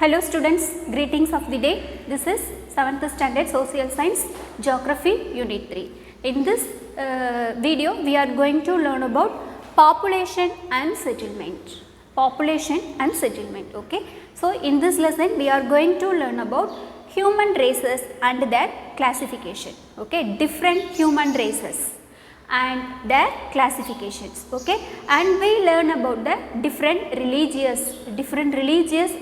Hello students, greetings of the day. This is 7th standard social science geography unit 3. In this video we are going to learn about population and settlement. Population and settlement, okay. So in this lesson we are going to learn about human races and their classification, okay. Different human races and their classifications, okay, and we learn about the different religions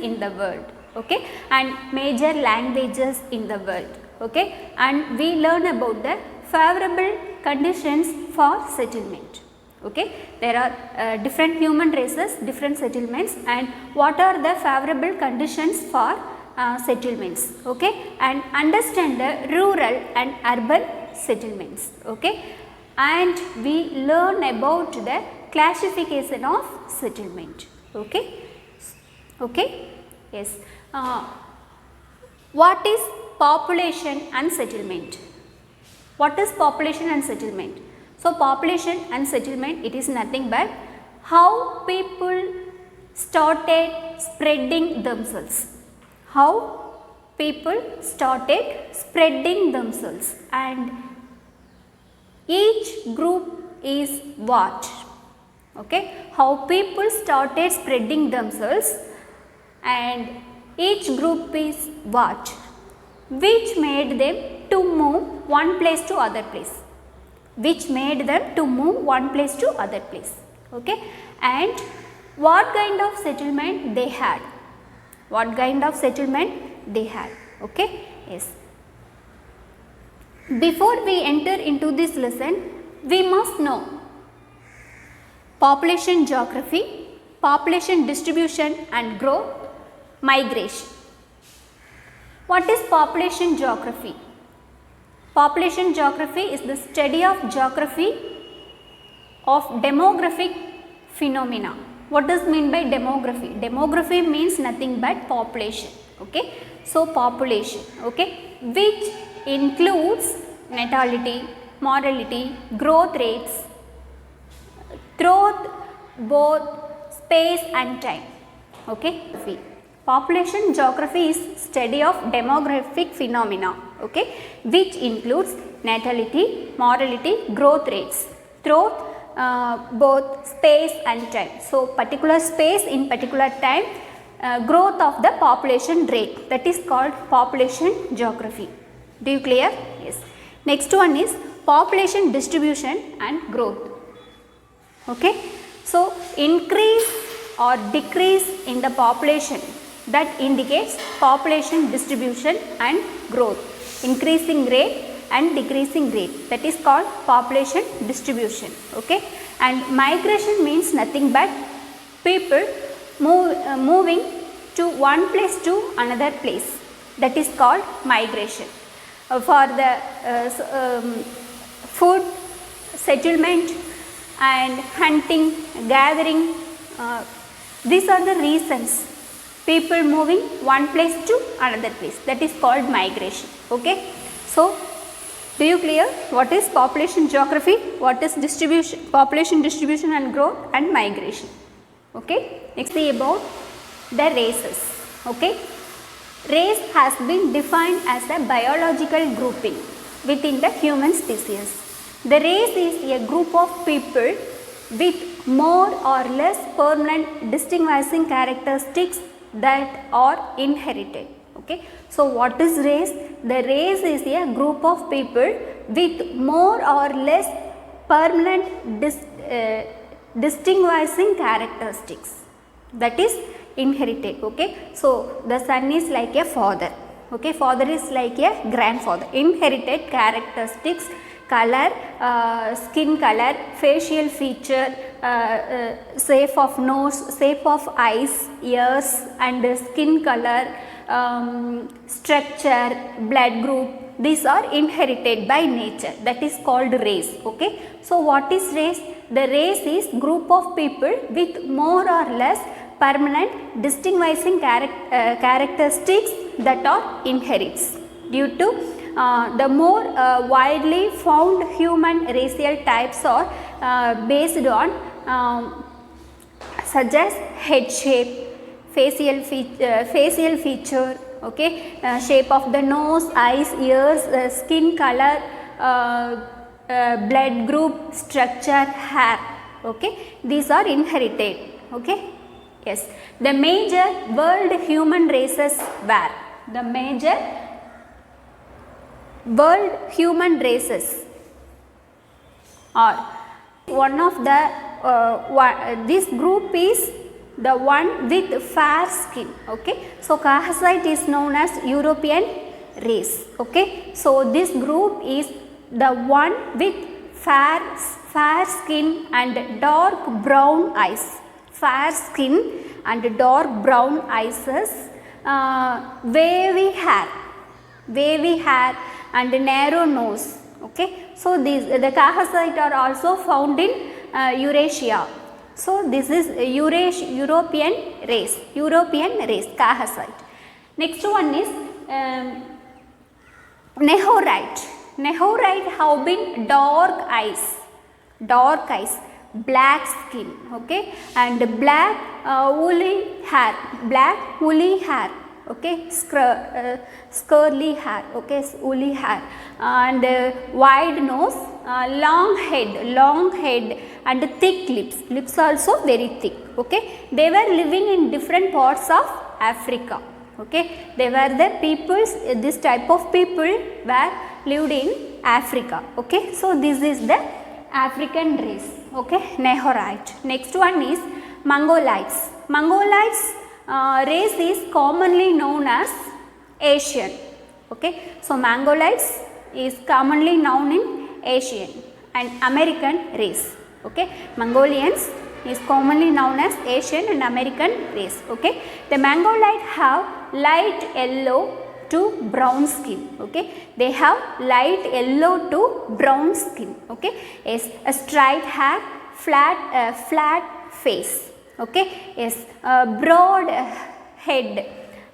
in the world, okay, and major languages in the world, okay, and we learn about the favorable conditions for settlement, okay. There are different human races, different settlements, and what are the favorable conditions for settlements, okay, and understand the rural and urban settlements, okay. And we learn about the classification of settlement, okay, okay, yes. What is population and settlement? What is population and settlement? So population and settlement, it is nothing but how people started spreading themselves, how people started spreading themselves, and each group is what, okay, how people started spreading themselves and each group is what, which made them to move one place to other place, which made them to move one place to other place, okay, and what kind of settlement they had, what kind of settlement they had, okay, yes. Before we enter into this lesson, we must know population geography, population distribution and growth, migration. What is population geography? Population geography is the study of geography of demographic phenomena. What does mean by demography? Demography means nothing but population, okay. So population, okay, which includes natality, mortality, growth rates throughout both space and time, okay. Population geography is study of demographic phenomena, okay, which includes natality, mortality, growth rates throughout both space and time. So particular space in particular time, growth of the population rate, that is called population geography. Do you clear? Yes. Next one is population distribution and growth, okay. So increase or decrease in the population, that indicates population distribution and growth, increasing rate and decreasing rate, that is called population distribution, okay. And migration means nothing but people moving to one place to another place, that is called migration. For the food, settlement and hunting, gathering, these are the reasons people moving one place to another place, that is called migration, okay. So do you clear what is population geography, what is distribution, population distribution and growth, and migration, okay. Next see about the races, okay. Race has been defined as a biological grouping within the human species. The race is a group of people with more or less permanent distinguishing characteristics that are inherited, okay. So what is race? The race is a group of people with more or less permanent distinguishing characteristics, that is inherited, okay. So the son is like a father, okay, father is like a grandfather. Inherited characteristics, color, skin color, facial feature, shape of nose, shape of eyes, ears, and skin color, structure, blood group, these are inherited by nature, that is called race, okay. So what is race? The race is group of people with more or less permanent distinguishing characteristics that are inherits due to the more widely found human racial types are based on such as head shape, facial feature, okay, shape of the nose, eyes, ears, skin color, blood group, structure, hair, okay, these are inherited, okay. Yes, the major world human races were, the major world human races are, one of the this group is the one with fair skin, okay. So Kassite is known as European race, okay. So this group is the one with fair skin and dark brown eyes, fair skin and dark brown eyes, wavy hair and narrow nose, okay. So these the Kassite are also found in Eurasia. So this is European race Kassite. Next one is Nehorite. Nehorite have been dark eyes, black skin, okay, and black woolly hair, okay, curly hair, okay, woolly hair, and wide nose, long head and thick lips also very thick, okay. They were living in different parts of Africa, okay. They were the peoples, this type of people were lived in Africa, okay. So this is the African race, okay, Nehorite. Next one is Mongolites. Mongolites race is commonly known as Asian, okay. So Mongolites is commonly known in Asian and American race, okay. Mongolians is commonly known as Asian and American race, okay. The Mongolite have light yellow to brown skin, okay. They have light yellow to brown skin, okay. Yes, a straight hair, flat face, okay. Yes, broad head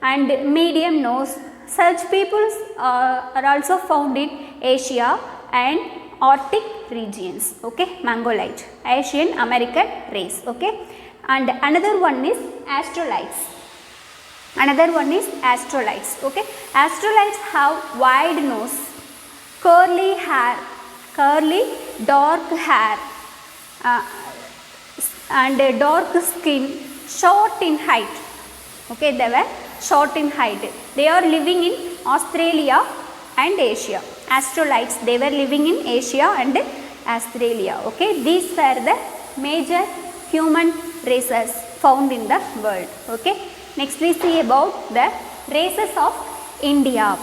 and medium nose. Such peoples are also found in Asia and Arctic regions, okay. Mongolite, Asian American race, okay. And another one is Australites. Okay. Australites have wide nose, curly dark hair, and dark skin, short in height, okay. They were short in height. They are living in Australia and Asia. Australites, they were living in Asia and Australia, okay. These were the major human races found in the world, okay. Next we see about the races of India.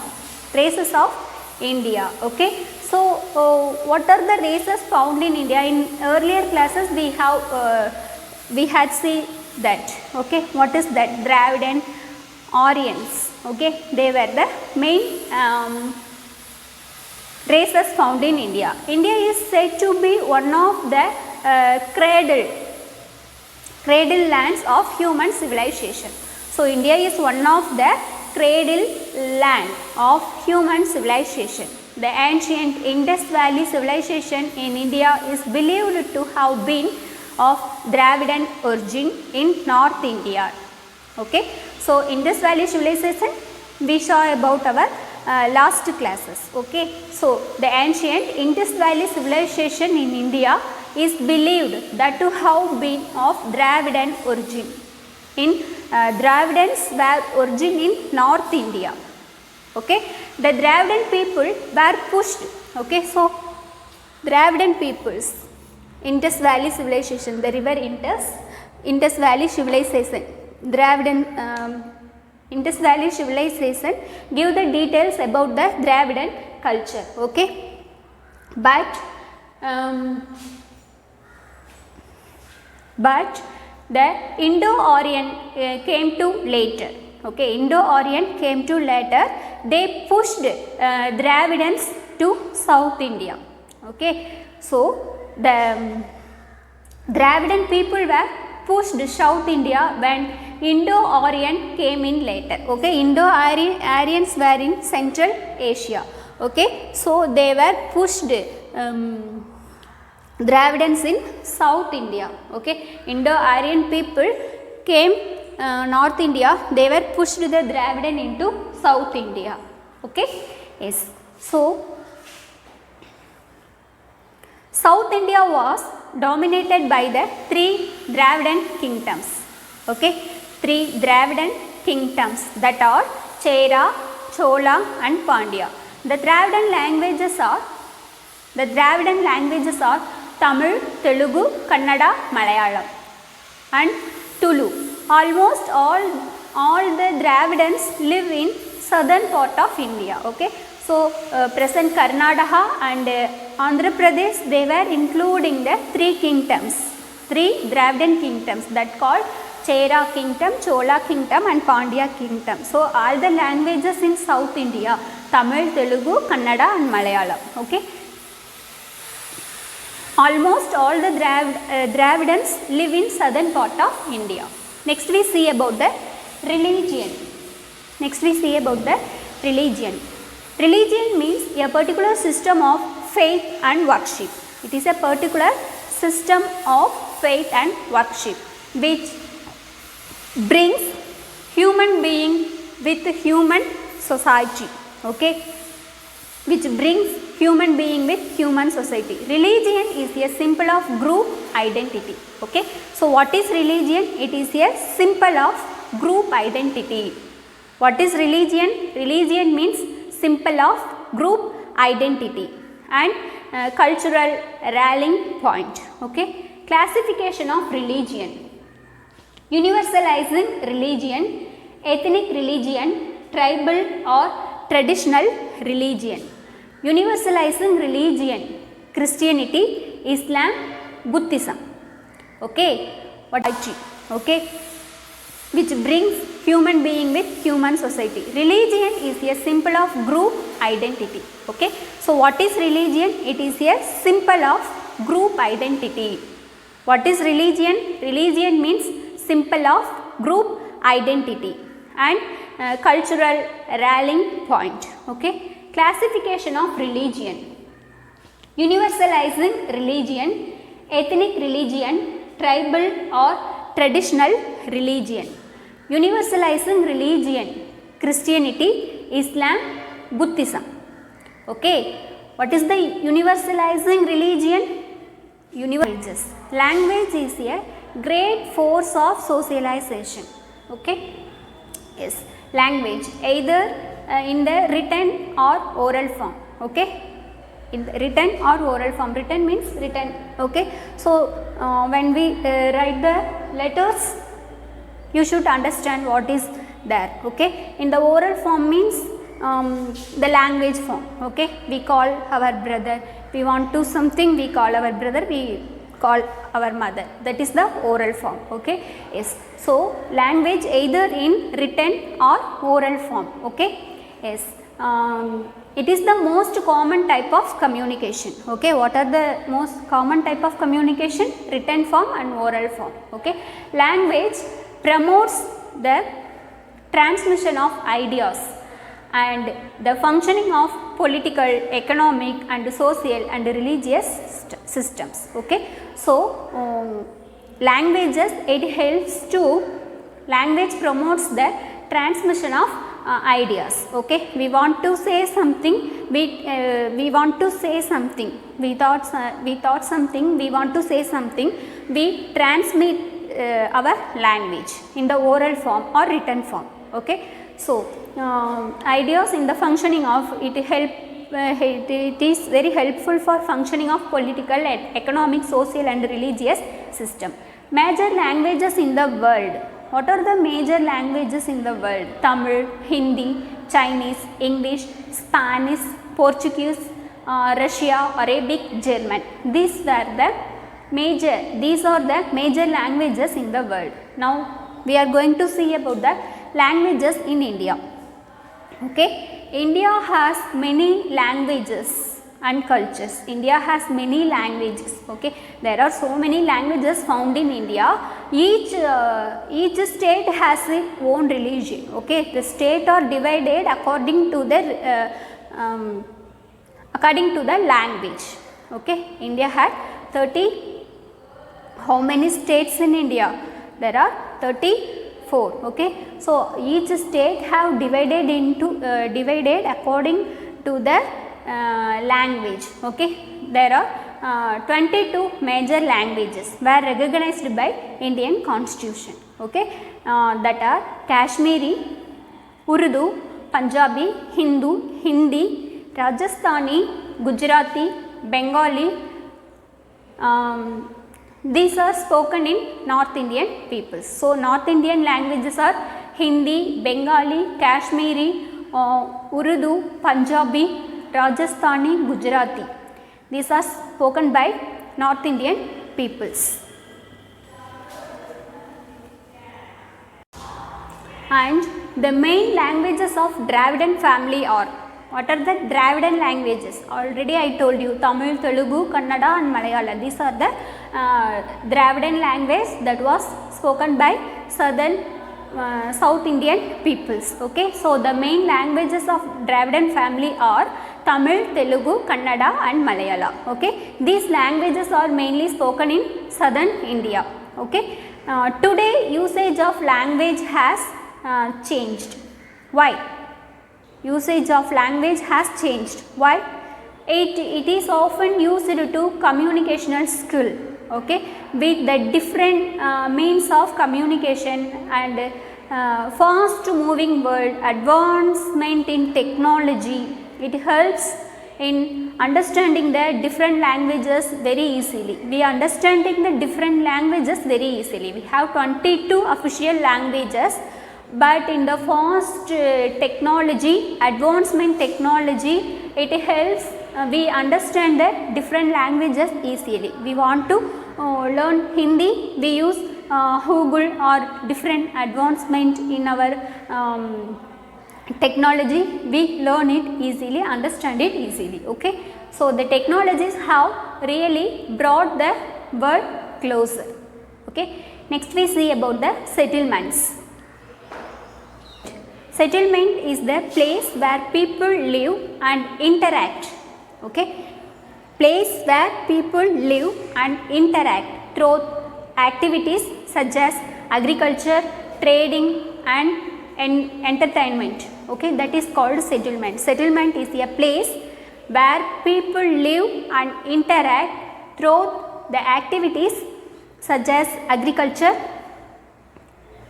Okay. So what are the races found in India? In earlier classes we had seen that, okay. What is that? Dravidian, Aryans, okay. They were the main races found in India. India is said to be one of the cradle lands of human civilization. So India is one of the cradle land of human civilization. The ancient Indus Valley civilization in India is believed to have been of Dravidian origin in North India, okay. So Indus Valley civilization we saw about our last classes, okay. So the ancient Indus Valley civilization in India is believed that to have been of Dravidian origin. Dravidians were origin in North India, okay. The Dravidian people were pushed, okay. So Dravidian peoples, Indus Valley civilization, the river Indus Valley civilization, Dravidian Indus Valley civilization give the details about the Dravidian culture, okay. But the Indo-Aryan came to later, okay. Indo-Aryan came to later. They pushed Dravidians to South India, okay. So the Dravidian people were pushed South India when Indo-Aryan came in later, okay. Indo-Aryans were in Central Asia, okay. So they were pushed Dravidians in South India, okay. Indo-Aryan people came North India, they were pushed the Dravidian into South India. Okay, yes. So South India was dominated by the three Dravidian kingdoms. Okay, three Dravidian kingdoms, that are Chera, Chola and Pandya. The Dravidian languages are Tamil, Telugu, Kannada, Malayalam and Tulu. Almost all the Dravidians live in southern part of India. Okay, so present Karnataka and Andhra Pradesh, they were including the three Dravidian kingdoms, that called Chera kingdom, Chola kingdom and Pandya kingdom. So all the languages in South India, Tamil, Telugu, Kannada and Malayalam. Okay, almost all the Dravidians live in southern part of India. Next we see about the religion. Religion means a particular system of faith and worship. It is a particular system of faith and worship which brings human being with human society. Okay, which brings human being with human society. Religion is a symbol of group identity. Okay, so what is religion? It is a symbol of group identity. What is religion? Religion means symbol of group identity and cultural rallying point. Okay, classification of religion: universalizing religion, ethnic religion, tribal or traditional religion. Universalizing religion: Christianity, Islam, Buddhism. Okay, okay, which brings human being with human society. Religion is a symbol of group identity. Okay, so what is religion? It is a symbol of group identity. What is religion? Religion means symbol of group identity and cultural rallying point. Okay, classification of religion: universalizing religion, ethnic religion, tribal or traditional religion. Universalizing religion: Christianity, Islam, Buddhism. Okay, what is the universalizing religion? Language is a great force of socialization. Okay, yes, language either in the written or oral form. Okay, in the written or oral form. Written means written. Okay, so when we write the letters, you should understand what is there. Okay, in the oral form means the language form. Okay, we call our brother, we want to something, we call our brother, we call our mother. That is the oral form. Okay, yes, so language either in written or oral form. Okay, yes, it is the most common type of communication. Okay, what are the most common type of communication? Written form and oral form. Okay, language promotes the transmission of ideas and the functioning of political, economic and social and religious systems. Okay, so language promotes the transmission of ideas. Okay, we want to say something, we want to say something, we thought something, we want to say something, we transmit our language in the oral form or written form. Okay, so ideas in the functioning of it is very helpful for functioning of political, economic, social and religious system. Major languages in the world. What are the major languages in the world? Tamil, Hindi, Chinese, English, Spanish, Portuguese, Russia, Arabic, German. These are the major languages in the world. Now we are going to see about the languages in India. Okay, India has many languages and cultures. India has many languages. Okay, there are so many languages found in India. Each state has its own religion. Okay, the state are divided according to the language. Okay, India had 30. How many states in India? There are 34 4. Okay, so each state have divided according to the language. Okay, there are 22 major languages were recognized by Indian Constitution. Okay, that are Kashmiri, Urdu, Punjabi, Hindi, Rajasthani, Gujarati, Bengali. These are spoken in North Indian peoples. So North Indian languages are Hindi, Bengali, Kashmiri, Urdu, Punjabi, Rajasthani, Gujarati. These are spoken by North Indian peoples. And the main languages of Dravidian family are, what are the Dravidian languages? Already I told you, Tamil, Telugu, Kannada and Malayalam. These are the Dravidian language that was spoken by South Indian peoples. Okay, so the main languages of Dravidian family are Tamil, Telugu, Kannada and Malayalam. Okay, these languages are mainly spoken in southern India. Okay, today usage of language has changed. Why? Usage of language has changed. Why? It is often used to communicational skill. Okay, with the different means of communication and fast moving world, advancement in technology, it helps in understanding the different languages very easily. We are understanding the different languages very easily. We have 22 official languages, but in the fast technology, advancement technology, it helps we understand the different languages easily. We want to learn Hindi, we use Google or different advancement in our technology, we learn it easily, understand it easily. Okay, so the technologies have really brought the world closer. Okay, next we see about the settlements. Settlement is the place where people live and interact. Okay, place where people live and interact through activities such as agriculture, trading and entertainment. Okay, that is called settlement. Settlement is a place where people live and interact through the activities such as agriculture,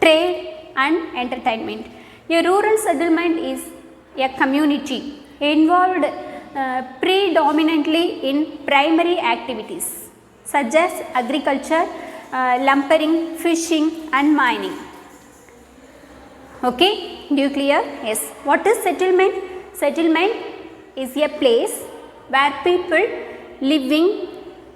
trade and entertainment. A rural settlement is a community involved predominantly in primary activities such as agriculture, lumbering, fishing and mining. Okay, do you clear? Yes. What is settlement? Settlement is a place where people living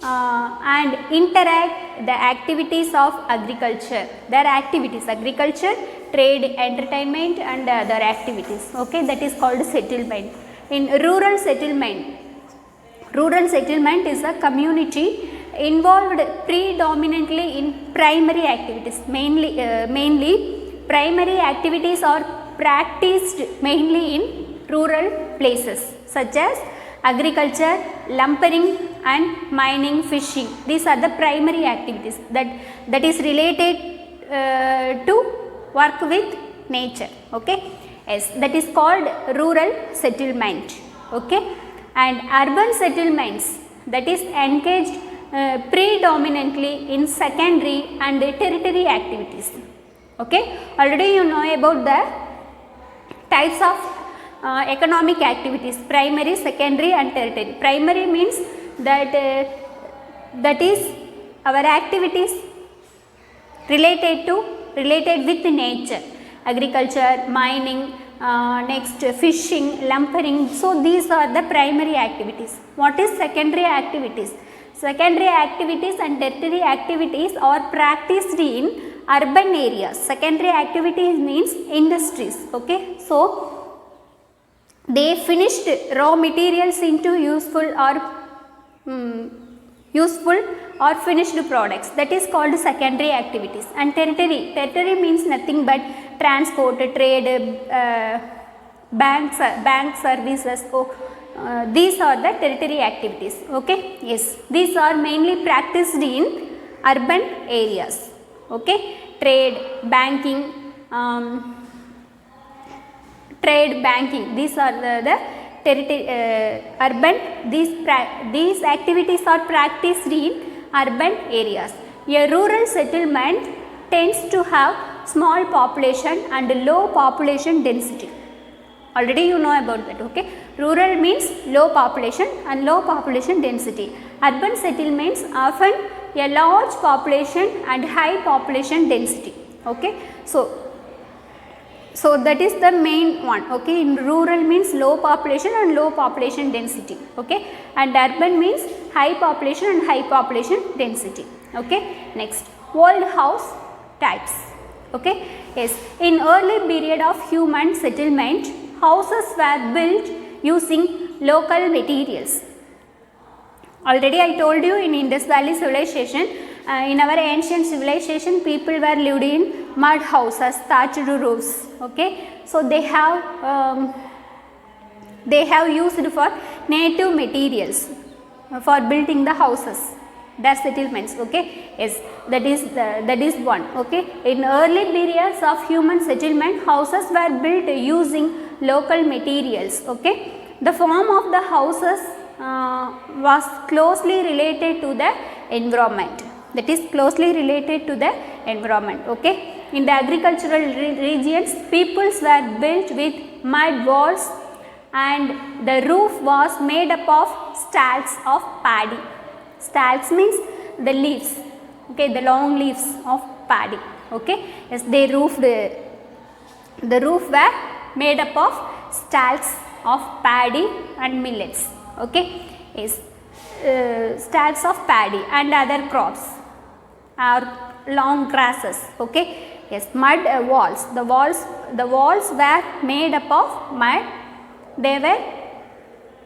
and interact the activities of agriculture. Their activities, agriculture, trade, entertainment and other activities. Okay, that is called settlement. In rural settlement is a community involved predominantly in primary activities. Mainly primary activities are practiced mainly in rural places such as agriculture, lumbering and mining, fishing. These are the primary activities that is related to work with nature. Okay, yes, that is called rural settlement. Okay, and urban settlements, that is engaged predominantly in secondary and tertiary activities. Okay, already you know about the types of economic activities: primary, secondary and tertiary. Primary means that is our activities related with nature, agriculture, mining, next fishing, lumbering. So these are the primary activities. What is secondary activities? Secondary activities and tertiary activities are practiced in urban areas. Secondary activities means industries. Okay, so they finished raw materials into useful or finished products. That is called secondary activities. And tertiary means nothing but transport, trade, bank services. These are the tertiary activities. Okay, yes, these are mainly practiced in urban areas. Okay, trade, banking, trade, banking. These are the urban. These activities are practiced in urban areas. A rural settlement tends to have small population and low population density. Already you know about that, okay. Rural means low population and low population density. Urban settlements often a large population and high population density, okay. So that is the main one, okay. In rural means low population and low population density, okay, and urban means high population and high population density, okay. Next, old house types, okay. Yes, in early period of human settlement, houses were built using local materials. Already I told you in Indus Valley civilization, in our ancient civilization, people were lived in mud houses, thatched roofs, okay. So they have used for native materials for building the houses, their settlements, okay. Yes, that is one, okay. In early periods of human settlement, houses were built using local materials, okay. The form of the houses was closely related to the environment, that is closely related to the environment, okay. In the agricultural regions, peoples were built with mud walls and the roof was made up of stalks of paddy. Stalks means the leaves, okay, the long leaves of paddy, okay. Yes, they roofed, the roof were made up of stalks of paddy and millets, okay. Yes, stalks of paddy and other crops or long grasses, okay. Yes, mud walls. The walls were made up of mud. They were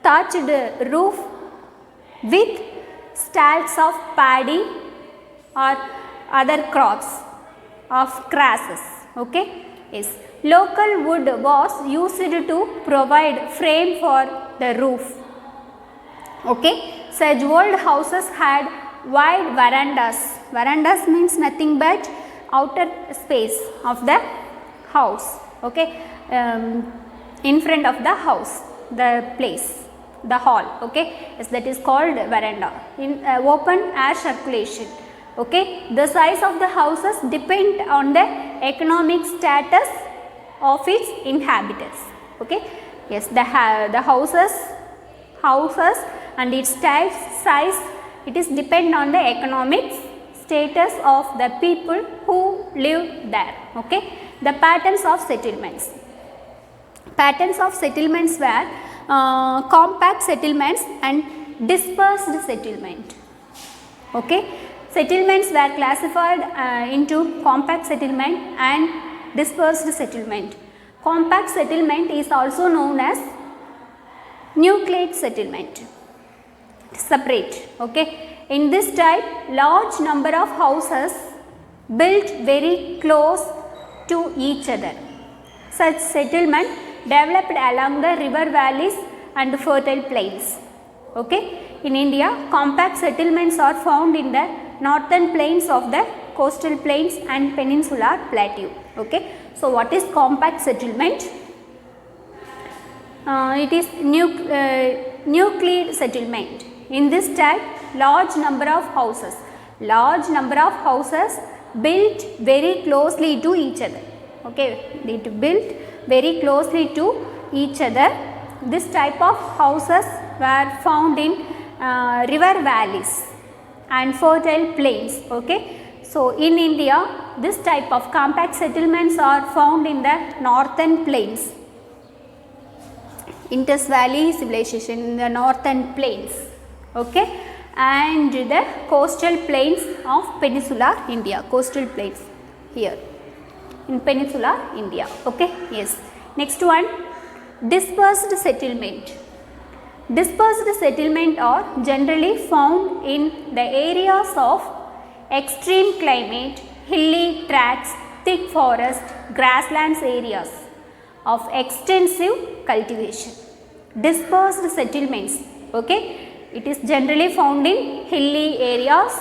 thatched roof with stalks of paddy or other crops of grasses, okay. Yes, local wood was used to provide frame for the roof, okay. Such old houses had wide verandas. Verandas means nothing but outer space of the house, okay, in front of the house, the place, the hall, okay. Yes, that is called veranda. In open air circulation, okay. The size of the houses depend on the economic status of its inhabitants, okay. Yes, the houses and its size, it is depend on the economic status of the people who live there, okay. The patterns of settlements. Patterns of settlements were compact settlements and dispersed settlement, okay. Settlements were classified into compact settlement and dispersed settlement. Compact settlement is also known as nucleate settlement, separate, okay. In this type, large number of houses built very close to each other. Such settlement developed along the river valleys and fertile plains, okay. In India, compact settlements are found in the northern plains of the coastal plains and peninsular plateau, okay. So what is compact settlement? It is nucleate settlement. In this type, large number of houses built very closely to each other, okay. It built very closely to each other. This type of houses were found in river valleys and fertile plains, okay. So in India, this type of compact settlements are found in the northern plains, Indus Valley civilization in the northern plains, okay, and the coastal plains of peninsular India, coastal plains here in peninsular India, okay. Yes, next one, dispersed settlement. Dispersed settlement are generally found in the areas of extreme climate, hilly tracts, thick forest, grasslands areas of extensive cultivation. Dispersed settlements, okay. It is generally found in hilly areas,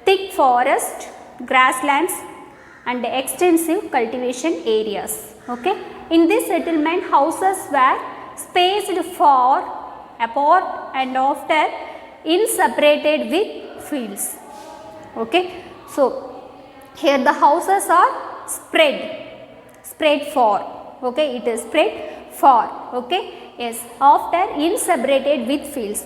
thick forest, grasslands and extensive cultivation areas. Okay. In this settlement, houses were spaced far apart and often separated with fields. Okay. So here the houses are spread far. Okay, it is spread far. Okay, yes, after separated with fields,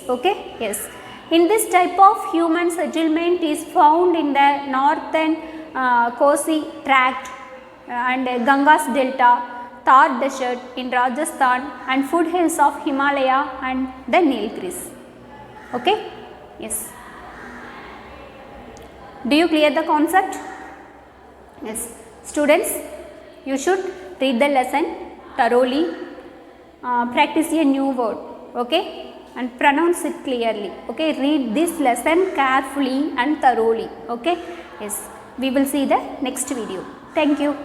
okay, yes. In this type of human settlement is found in the northern Kosi tract and Ganges delta, Thar desert in Rajasthan and foothills of Himalaya and the Nilgiris. Okay, yes. Do you clear the concept? Yes. Students, you should read the lesson thoroughly, practice a new word, okay, and pronounce it clearly. Okay, read this lesson carefully and thoroughly. Okay, yes. We will see the next video. Thank you.